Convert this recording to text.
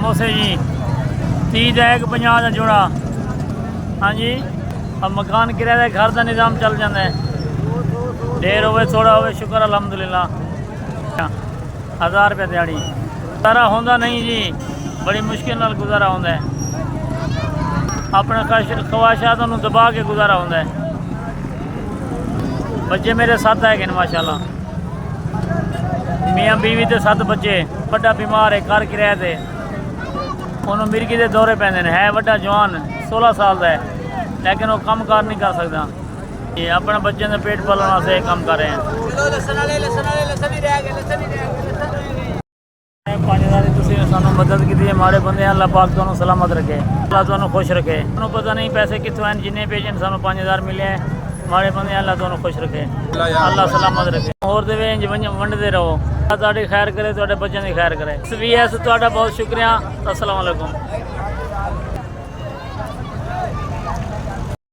समोसे जी 30 का एक 50 का जोड़ा। हाँ जी अब मकान किराए का घर का निज़ाम चल जाता है। देर हो थोड़ा हो शुक्र अलहमदुलिल्लाह। 1000 रुपये दिहाड़ी गुजारा होंदा नहीं जी, बड़ी मुश्किल नाल गुजारा होंदा है। अपने ख्वाहिशात दबा के गुजारा होंदा है। बच्चे मेरे 7 है माशाल्लाह, मियाँ बीवी ते 7 बच्चे। बड़ा बीमार है घर किराए थे, उन्होंने मिर्गी के दौरे पैंदे ने। है बड़ा जवान 16 साल का है, लेकिन वो कम कार नहीं कर सकता। ये अपने बच्चे का पेट पालने वास्ते काम कर रहे हैं। 5000 तुसीं सानू मदद की है, माड़े बंदे अल्लाह पाक तुहानू सलामत रखे, अल्लाह तुहानू खुश रखे। तुहानू पता नहीं पैसे कितों हैं, जिन्ने पेज सानू 5000 मिले हैं, माड़े बंदे अल्लाह तुहानू खुश रखे, अल्लाह सलामत रखे। होर देवे इंज वंडदे रहो, अल्लाह तुहाडी खैर करे, तुहाडे बच्चों की खैर करे। SBS तुहाडा बहुत शुक्रिया। अस्सलाम वालेकुम।